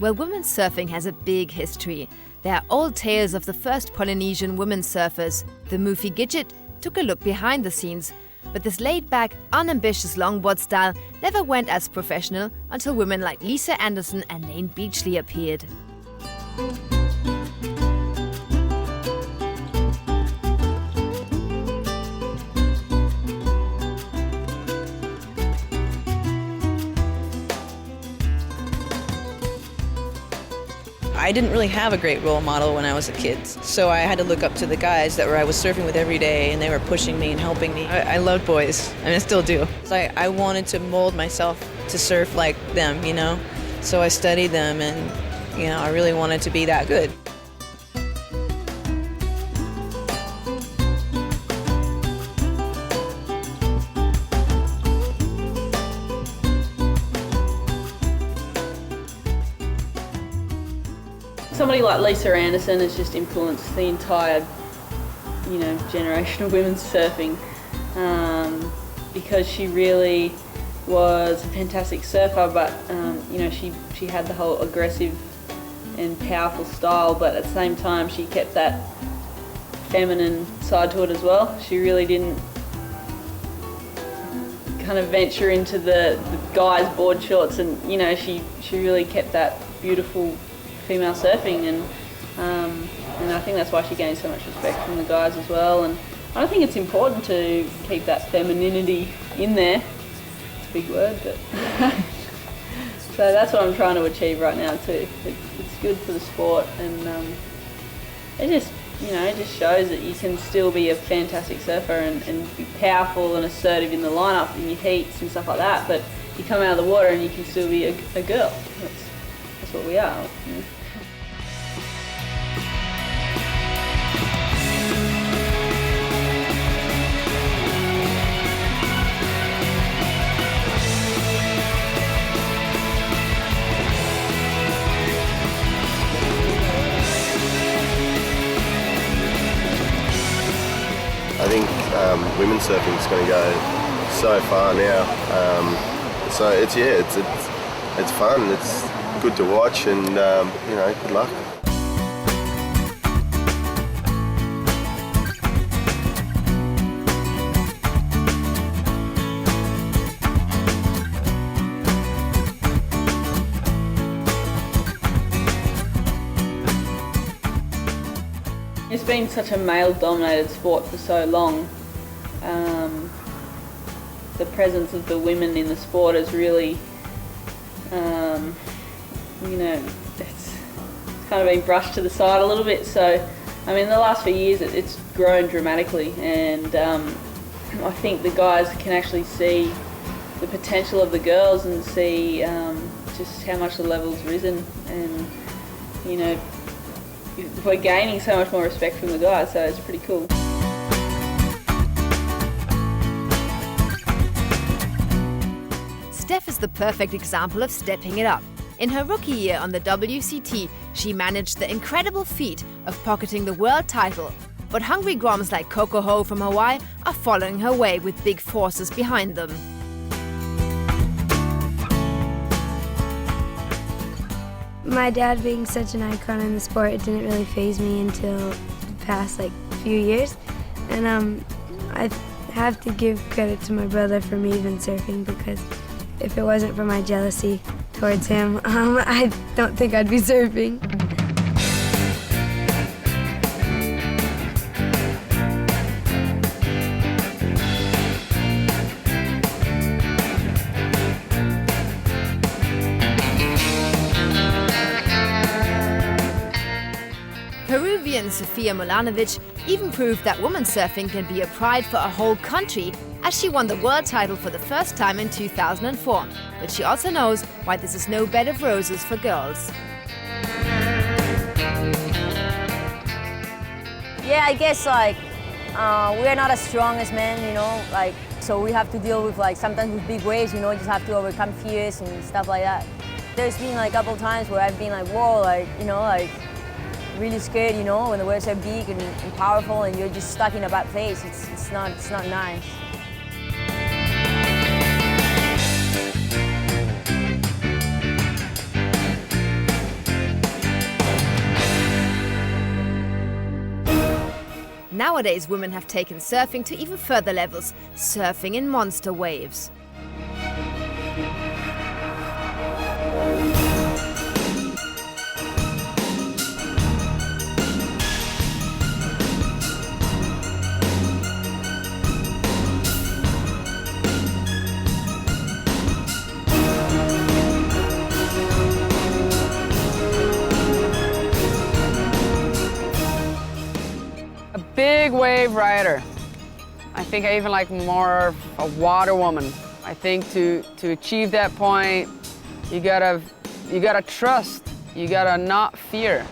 Well, women's surfing has a big history. There are old tales of the first Polynesian women surfers. The Mufi Gidget took a look behind the scenes, but this laid-back, unambitious longboard style never went as professional until women like Lisa Anderson and Lane Beachley appeared. I didn't really have a great role model when I was a kid, so I had to look up to the guys that I was surfing with every day, and they were pushing me and helping me. I loved boys, and I still do. So I wanted to mold myself to surf like them, you know? So I studied them, and, you know, I really wanted to be that good. Somebody like Lisa Anderson has just influenced the entire, you know, generation of women's surfing because she really was a fantastic surfer, but you know, she had the whole aggressive and powerful style, but at the same time she kept that feminine side to it as well. She really didn't kind of venture into the guys' board shorts, and you know, she really kept that beautiful female surfing, and I think that's why she gained so much respect from the guys as well. And I think it's important to keep that femininity in there. It's a big word, but so that's what I'm trying to achieve right now too. It's good for the sport, and it just, you know, it just shows that you can still be a fantastic surfer and be powerful and assertive in the lineup, in your heats and stuff like that. But you come out of the water and you can still be a girl. That's what we are. You know? I think women's surfing is going to go so far now. So it's fun. It's good to watch, and you know, good luck. It's been such a male-dominated sport for so long. The presence of the women in the sport has really, you know, it's kind of been brushed to the side a little bit. So, I mean, the last few years it's grown dramatically, and I think the guys can actually see the potential of the girls and see just how much the level's risen, and you know, we're gaining so much more respect from the guys, so it's pretty cool. Steph is the perfect example of stepping it up. In her rookie year on the WCT, she managed the incredible feat of pocketing the world title. But hungry groms like Coco Ho from Hawaii are following her way with big forces behind them. My dad being such an icon in the sport, it didn't really faze me until the past few years. And I have to give credit to my brother for me even surfing, because if it wasn't for my jealousy towards him, I don't think I'd be surfing. Peruvian Sofia Mulanovich even proved that women surfing can be a pride for a whole country, as she won the world title for the first time in 2004. But she also knows why this is no bed of roses for girls. Yeah, I guess we're not as strong as men, you know, so we have to deal with sometimes with big waves, you know, just have to overcome fears and stuff like that. There's been a couple times where I've been whoa, you know, really scared, you know, when the waves are big and powerful and you're just stuck in a bad place. It's not nice. Nowadays, women have taken surfing to even further levels, surfing in monster waves. Big wave rider. I think I even like more a water woman. I think to achieve that point, you gotta trust. You gotta not fear.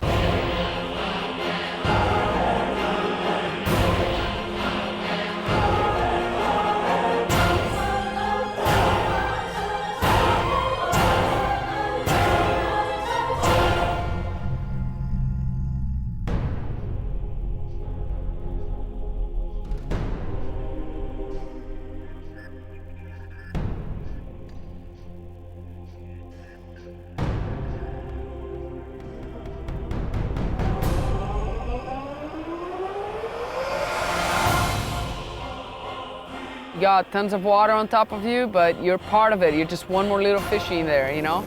You got tons of water on top of you, but you're part of it. You're just one more little fishy in there, you know?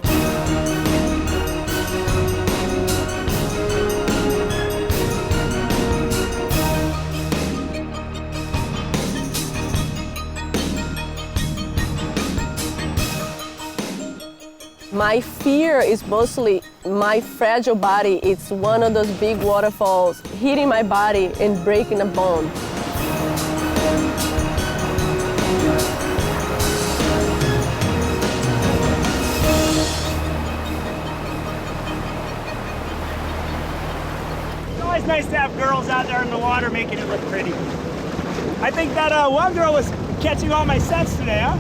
My fear is mostly my fragile body. It's one of those big waterfalls hitting my body and breaking a bone. It's always nice to have girls out there in the water making it look pretty. I think that one girl was catching all my sense today, huh?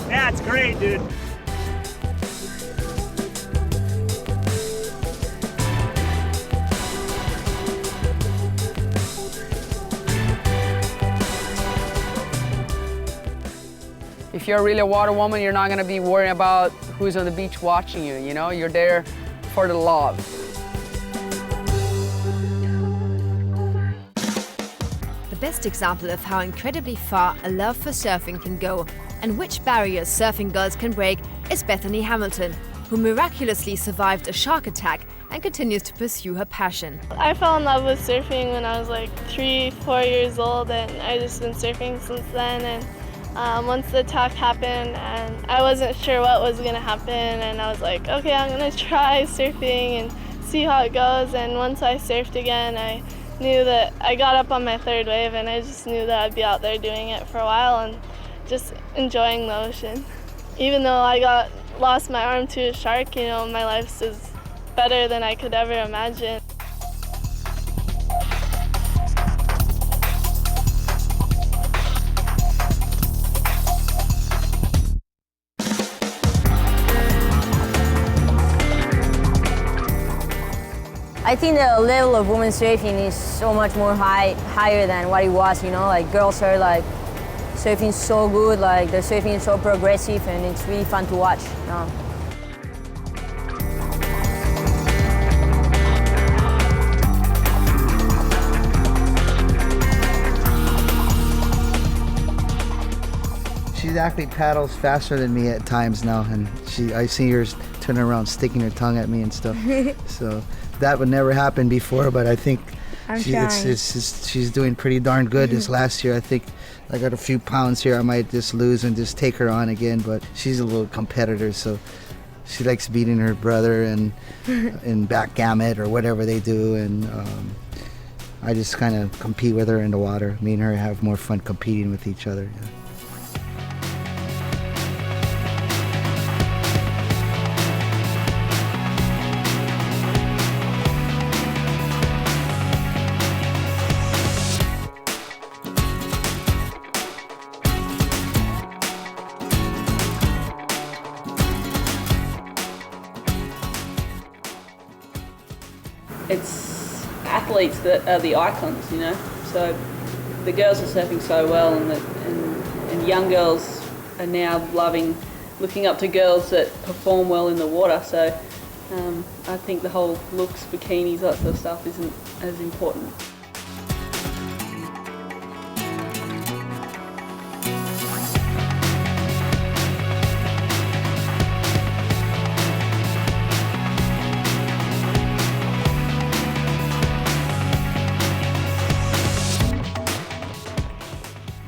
Yeah, it's great, dude. If you're really a water woman, you're not gonna be worrying about who's on the beach watching you, you know? You're there for the love. The best example of how incredibly far a love for surfing can go and which barriers surfing girls can break is Bethany Hamilton, who miraculously survived a shark attack and continues to pursue her passion. I fell in love with surfing when I was like 3-4 years old, and I just been surfing since then. And once the attack happened, and I wasn't sure what was gonna happen, and I was like, okay, I'm gonna try surfing and see how it goes. And once I surfed again, I knew that I got up on my third wave, and I just knew that I'd be out there doing it for a while and just enjoying the ocean. Even though I lost my arm to a shark, you know, my life is better than I could ever imagine. I think the level of women surfing is so much more higher than what it was, you know, like girls are like surfing so good, like they're surfing so progressive, and it's really fun to watch, you know. She actually paddles faster than me at times now, and I see her turning around, sticking her tongue at me and stuff. So that would never happen before, but I think she's doing pretty darn good this last year. I think I got a few pounds here I might just lose and just take her on again, but she's a little competitor, so she likes beating her brother and in backgammon or whatever they do, and I just kind of compete with her in the water. Me and her have more fun competing with each other. Yeah. It's athletes that are the icons, you know. So the girls are surfing so well, and young girls are now looking up to girls that perform well in the water. So I think the whole looks, bikinis, that sort of stuff isn't as important.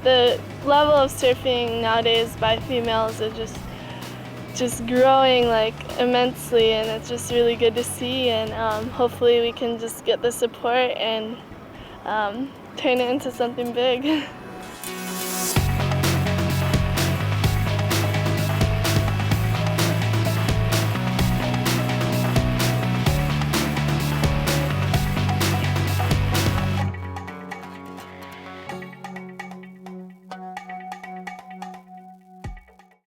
The level of surfing nowadays by females is just growing like immensely, and it's just really good to see, and hopefully we can just get the support and turn it into something big.